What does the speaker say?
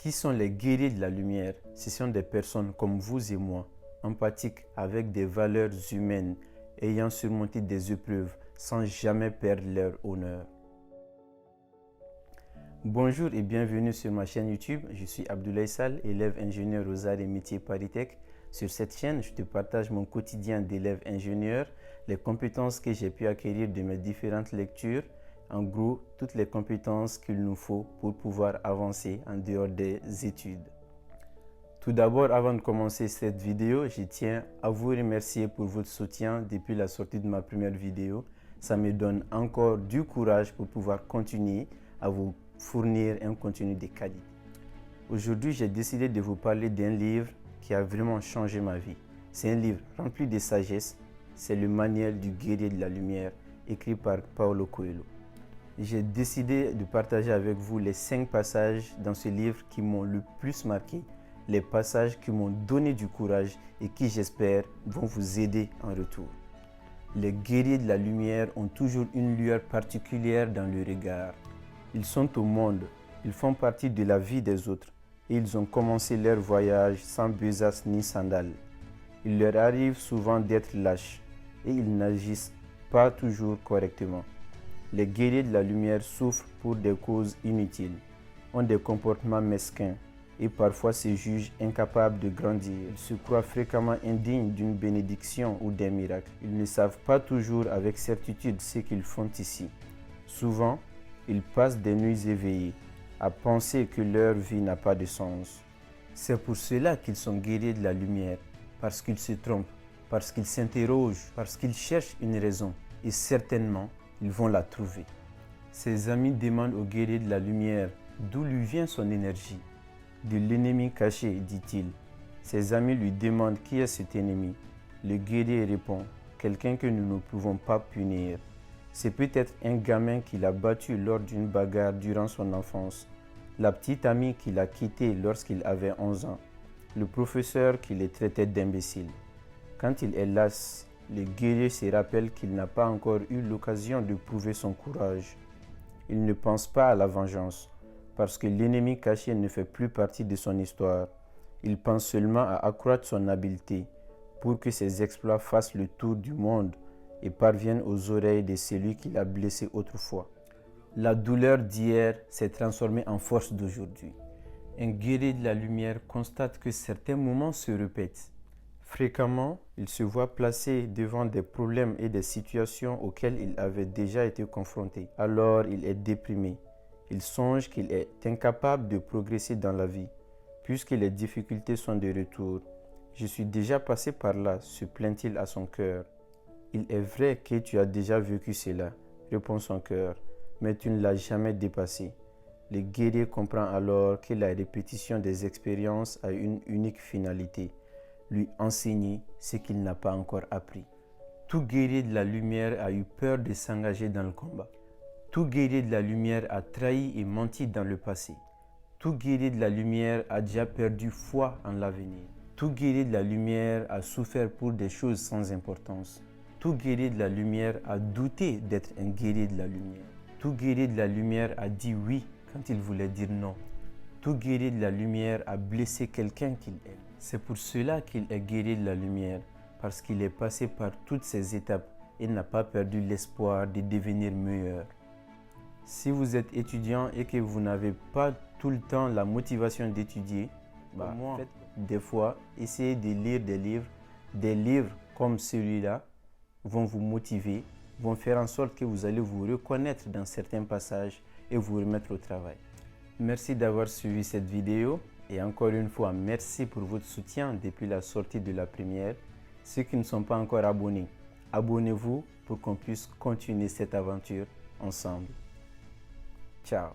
Qui sont les guerriers de la lumière? Ce sont des personnes comme vous et moi, empathiques avec des valeurs humaines, ayant surmonté des épreuves sans jamais perdre leur honneur. Bonjour et bienvenue sur ma chaîne YouTube. Je suis Abdoulaye Sall, élève ingénieur aux arts et métiers Paris-Tech. Sur cette chaîne, je te partage mon quotidien d'élève ingénieur, les compétences que j'ai pu acquérir de mes différentes lectures, en gros, toutes les compétences qu'il nous faut pour pouvoir avancer en dehors des études. Tout d'abord, avant de commencer cette vidéo, je tiens à vous remercier pour votre soutien depuis la sortie de ma première vidéo. Ça me donne encore du courage pour pouvoir continuer à vous fournir un contenu de qualité. Aujourd'hui, j'ai décidé de vous parler d'un livre qui a vraiment changé ma vie. C'est un livre rempli de sagesse. C'est le Manuel du guerrier de la lumière, écrit par Paulo Coelho. J'ai décidé de partager avec vous les 5 passages dans ce livre qui m'ont le plus marqué, les passages qui m'ont donné du courage et qui, j'espère, vont vous aider en retour. Les guerriers de la lumière ont toujours une lueur particulière dans le regard. Ils sont au monde, ils font partie de la vie des autres et ils ont commencé leur voyage sans besace ni sandales. Il leur arrive souvent d'être lâches et ils n'agissent pas toujours correctement. Les guerriers de la lumière souffrent pour des causes inutiles, ont des comportements mesquins et parfois se jugent incapables de grandir. Ils se croient fréquemment indignes d'une bénédiction ou d'un miracle. Ils ne savent pas toujours avec certitude ce qu'ils font ici. Souvent, ils passent des nuits éveillés à penser que leur vie n'a pas de sens. C'est pour cela qu'ils sont guerriers de la lumière, parce qu'ils se trompent, parce qu'ils s'interrogent, parce qu'ils cherchent une raison et certainement, ils vont la trouver. Ses amis demandent au guerrier de la lumière d'où lui vient son énergie. De l'ennemi caché, dit-il. Ses amis lui demandent qui est cet ennemi. Le guerrier répond, quelqu'un que nous ne pouvons pas punir. C'est peut-être un gamin qu'il a battu lors d'une bagarre durant son enfance, la petite amie qu'il a quittée lorsqu'il avait 11 ans, le professeur qui le traitait d'imbécile. Quand il est las, le guerrier se rappelle qu'il n'a pas encore eu l'occasion de prouver son courage. Il ne pense pas à la vengeance, parce que l'ennemi caché ne fait plus partie de son histoire. Il pense seulement à accroître son habileté pour que ses exploits fassent le tour du monde et parviennent aux oreilles de celui qui l'a blessé autrefois. La douleur d'hier s'est transformée en force d'aujourd'hui. Un guerrier de la lumière constate que certains moments se répètent. Fréquemment, il se voit placé devant des problèmes et des situations auxquelles il avait déjà été confronté. Alors, il est déprimé. Il songe qu'il est incapable de progresser dans la vie, puisque les difficultés sont de retour. Je suis déjà passé par là, se plaint-il à son cœur. Il est vrai que tu as déjà vécu cela, répond son cœur, mais tu ne l'as jamais dépassé. Le guerrier comprend alors que la répétition des expériences a une unique finalité, lui enseigner ce qu'il n'a pas encore appris. Tout guerrier de la lumière a eu peur de s'engager dans le combat. Tout guerrier de la lumière a trahi et menti dans le passé. Tout guerrier de la lumière a déjà perdu foi en l'avenir. Tout guerrier de la lumière a souffert pour des choses sans importance. Tout guerrier de la lumière a douté d'être un guerrier de la lumière. Tout guerrier de la lumière a dit oui quand il voulait dire non. Tout guerrier de la lumière a blessé quelqu'un qu'il aime. C'est pour cela qu'il est guerrier de la lumière, parce qu'il est passé par toutes ces étapes et n'a pas perdu l'espoir de devenir meilleur. Si vous êtes étudiant et que vous n'avez pas tout le temps la motivation d'étudier, des fois, essayez de lire des livres. Des livres comme celui-là vont vous motiver, vont faire en sorte que vous allez vous reconnaître dans certains passages et vous remettre au travail. Merci d'avoir suivi cette vidéo et encore une fois, merci pour votre soutien depuis la sortie de la première. Ceux qui ne sont pas encore abonnés, abonnez-vous pour qu'on puisse continuer cette aventure ensemble. Ciao.